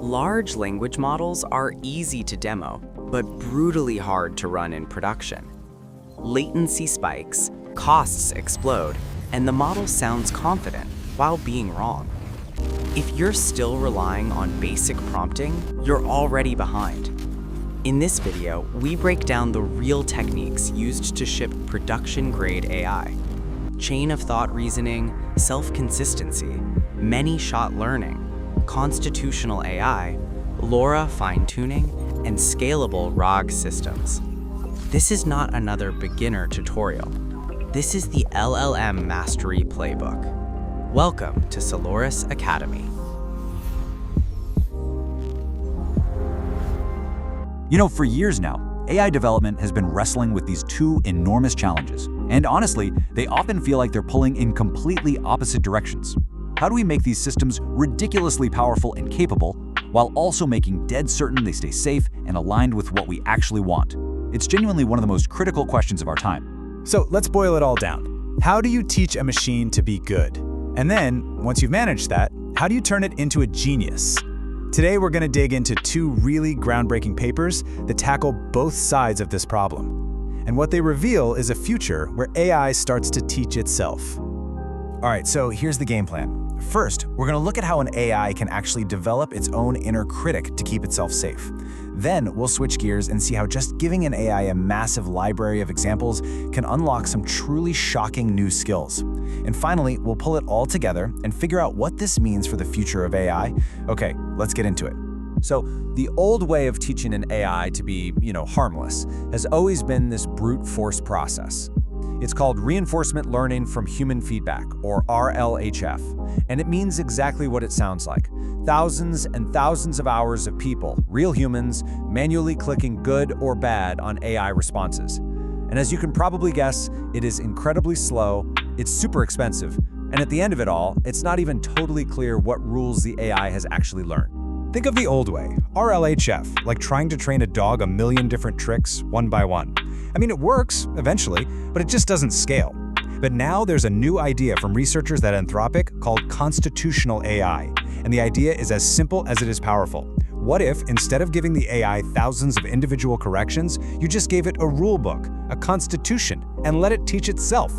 Large language models are easy to demo, but brutally hard to run in production. Latency spikes, costs explode, and the model sounds confident while being wrong. If you're still relying on basic prompting, you're already behind. In this video, we break down the real techniques used to ship production-grade AI. Chain of thought reasoning, self-consistency, many-shot learning, constitutional AI, LoRA fine-tuning, and scalable RAG systems. This is not another beginner tutorial. This is the LLM Mastery Playbook. Welcome to Solaris Academy. For years now, AI development has been wrestling with these two enormous challenges. And honestly, they often feel like they're pulling in completely opposite directions. How do we make these systems ridiculously powerful and capable, while also making dead certain they stay safe and aligned with what we actually want? It's genuinely one of the most critical questions of our time. So let's boil it all down. How do you teach a machine to be good? And then, once you've managed that, how do you turn it into a genius? Today, we're going to dig into two really groundbreaking papers that tackle both sides of this problem. And what they reveal is a future where AI starts to teach itself. All right, so here's the game plan. First, we're going to look at how an AI can actually develop its own inner critic to keep itself safe. Then, we'll switch gears and see how just giving an AI a massive library of examples can unlock some truly shocking new skills. And finally, we'll pull it all together and figure out what this means for the future of AI. Okay, let's get into it. So the old way of teaching an AI to be, harmless has always been this brute force process. It's called reinforcement learning from human feedback, or RLHF, and it means exactly what it sounds like. Thousands and thousands of hours of people, real humans, manually clicking good or bad on AI responses. And as you can probably guess, it is incredibly slow, it's super expensive, and at the end of it all, it's not even totally clear what rules the AI has actually learned. Think of the old way, RLHF, like trying to train a dog a million different tricks one by one. It works, eventually, but it just doesn't scale. But now there's a new idea from researchers at Anthropic called constitutional AI, and the idea is as simple as it is powerful. What if, instead of giving the AI thousands of individual corrections, you just gave it a rule book, a constitution, and let it teach itself?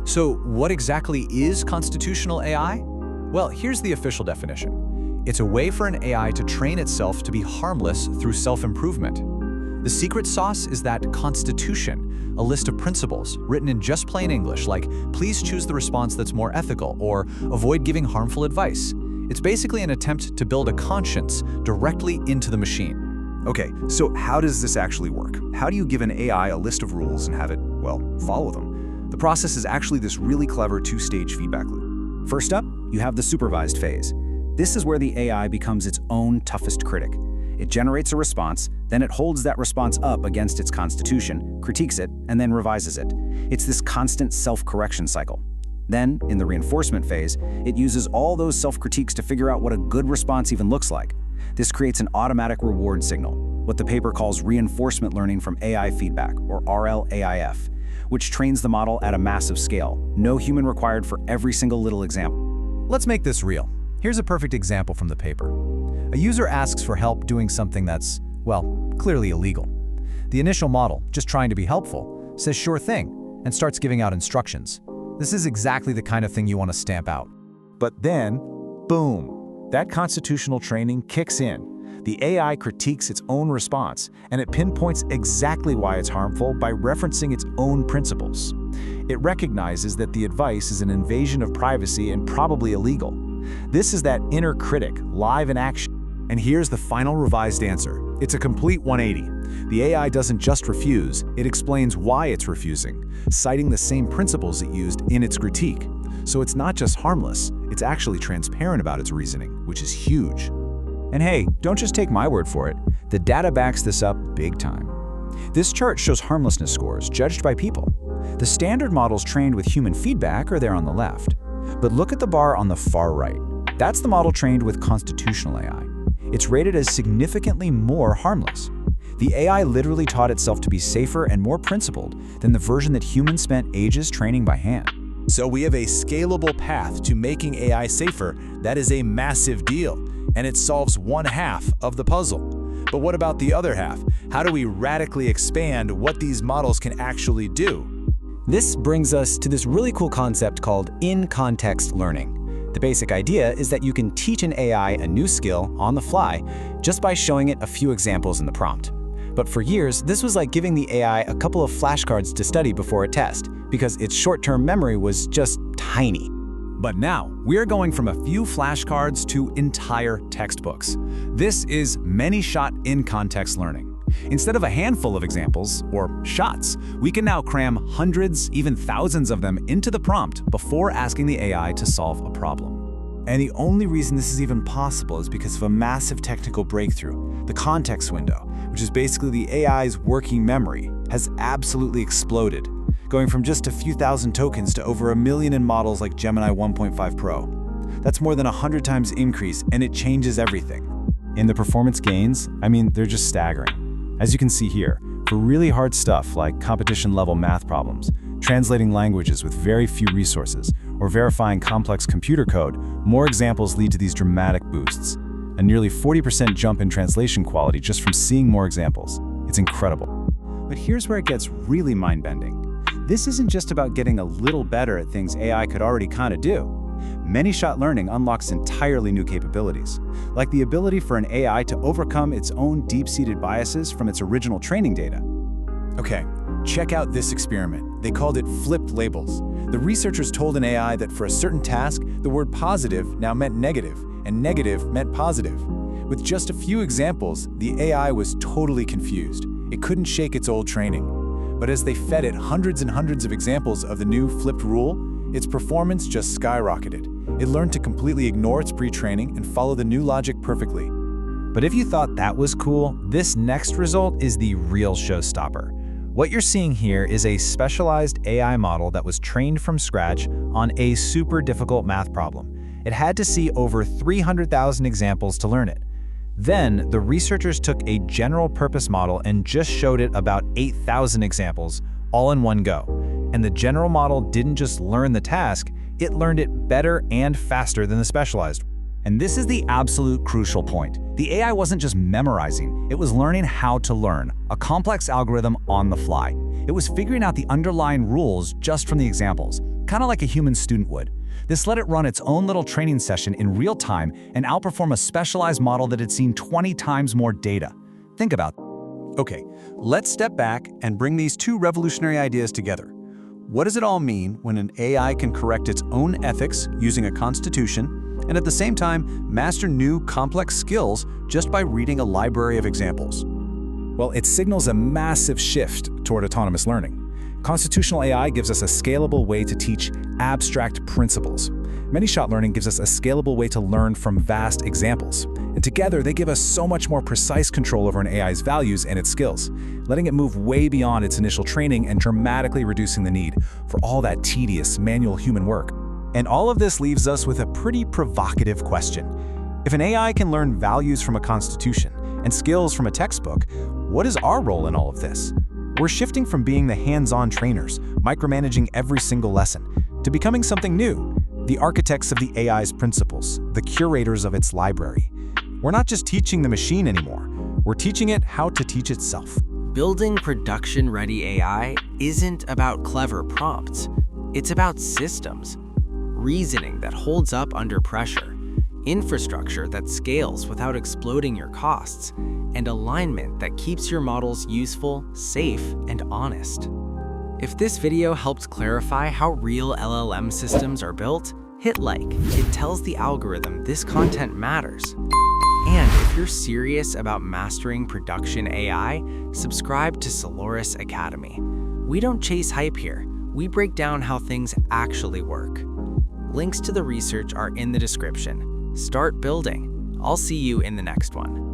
So what exactly is constitutional AI? Well, here's the official definition. It's a way for an AI to train itself to be harmless through self-improvement. The secret sauce is that constitution, a list of principles written in just plain English, like please choose the response that's more ethical or avoid giving harmful advice. It's basically an attempt to build a conscience directly into the machine. Okay, so how does this actually work? How do you give an AI a list of rules and have it, follow them? The process is actually this really clever two-stage feedback loop. First up, you have the supervised phase. This is where the AI becomes its own toughest critic. It generates a response, then it holds that response up against its constitution, critiques it, and then revises it. It's this constant self-correction cycle. Then, in the reinforcement phase, it uses all those self-critiques to figure out what a good response even looks like. This creates an automatic reward signal, what the paper calls reinforcement learning from AI feedback, or RLAIF, which trains the model at a massive scale, no human required for every single little example. Let's make this real. Here's a perfect example from the paper. A user asks for help doing something that's, clearly illegal. The initial model, just trying to be helpful, says sure thing and starts giving out instructions. This is exactly the kind of thing you want to stamp out. But then, boom, that constitutional training kicks in. The AI critiques its own response, and it pinpoints exactly why it's harmful by referencing its own principles. It recognizes that the advice is an invasion of privacy and probably illegal. This is that inner critic, live in action. And here's the final revised answer. It's a complete 180. The AI doesn't just refuse, it explains why it's refusing, citing the same principles it used in its critique. So it's not just harmless, it's actually transparent about its reasoning, which is huge. And hey, don't just take my word for it. The data backs this up big time. This chart shows harmlessness scores judged by people. The standard models trained with human feedback are there on the left. But look at the bar on the far right. That's the model trained with constitutional AI. It's rated as significantly more harmless. The AI literally taught itself to be safer and more principled than the version that humans spent ages training by hand. So we have a scalable path to making AI safer that is a massive deal, and it solves one half of the puzzle. But what about the other half? How do we radically expand what these models can actually do? This brings us to this really cool concept called in-context learning. The basic idea is that you can teach an AI a new skill on the fly just by showing it a few examples in the prompt. But for years, this was like giving the AI a couple of flashcards to study before a test, because its short-term memory was just tiny. But now, we're going from a few flashcards to entire textbooks. This is many-shot in-context learning. Instead of a handful of examples, or shots, we can now cram hundreds, even thousands of them into the prompt before asking the AI to solve a problem. And the only reason this is even possible is because of a massive technical breakthrough. The context window, which is basically the AI's working memory, has absolutely exploded, going from just a few thousand tokens to over 1 million in models like Gemini 1.5 Pro. That's more than 100 times increase, and it changes everything. And the performance gains, they're just staggering. As you can see here, for really hard stuff like competition-level math problems, translating languages with very few resources, or verifying complex computer code, more examples lead to these dramatic boosts. A nearly 40% jump in translation quality just from seeing more examples. It's incredible. But here's where it gets really mind-bending. This isn't just about getting a little better at things AI could already kind of do. Many-shot learning unlocks entirely new capabilities, like the ability for an AI to overcome its own deep-seated biases from its original training data. Okay, check out this experiment. They called it flipped labels. The researchers told an AI that for a certain task, the word positive now meant negative, and negative meant positive. With just a few examples, the AI was totally confused. It couldn't shake its old training. But as they fed it hundreds and hundreds of examples of the new flipped rule, its performance just skyrocketed. It learned to completely ignore its pre-training and follow the new logic perfectly. But if you thought that was cool, this next result is the real showstopper. What you're seeing here is a specialized AI model that was trained from scratch on a super difficult math problem. It had to see over 300,000 examples to learn it. Then, the researchers took a general-purpose model and just showed it about 8,000 examples, all in one go. And the general model didn't just learn the task, it learned it better and faster than the specialized. And this is the absolute crucial point. The AI wasn't just memorizing, it was learning how to learn, a complex algorithm on the fly. It was figuring out the underlying rules just from the examples, kind of like a human student would. This let it run its own little training session in real time and outperform a specialized model that had seen 20 times more data. Think about it. Okay, let's step back and bring these two revolutionary ideas together. What does it all mean when an AI can correct its own ethics using a constitution and at the same time master new complex skills just by reading a library of examples? Well, it signals a massive shift toward autonomous learning. Constitutional AI gives us a scalable way to teach abstract principles. Many-shot learning gives us a scalable way to learn from vast examples. And together, they give us so much more precise control over an AI's values and its skills, letting it move way beyond its initial training and dramatically reducing the need for all that tedious manual human work. And all of this leaves us with a pretty provocative question. If an AI can learn values from a constitution and skills from a textbook, what is our role in all of this? We're shifting from being the hands-on trainers, micromanaging every single lesson, to becoming something new, the architects of the AI's principles, the curators of its library. We're not just teaching the machine anymore, we're teaching it how to teach itself. Building production-ready AI isn't about clever prompts. It's about systems, reasoning that holds up under pressure, infrastructure that scales without exploding your costs, and alignment that keeps your models useful, safe, and honest. If this video helped clarify how real LLM systems are built, hit like. It tells the algorithm this content matters. And if you're serious about mastering production AI, subscribe to Solaris Academy. We don't chase hype here. We break down how things actually work. Links to the research are in the description. Start building. I'll see you in the next one.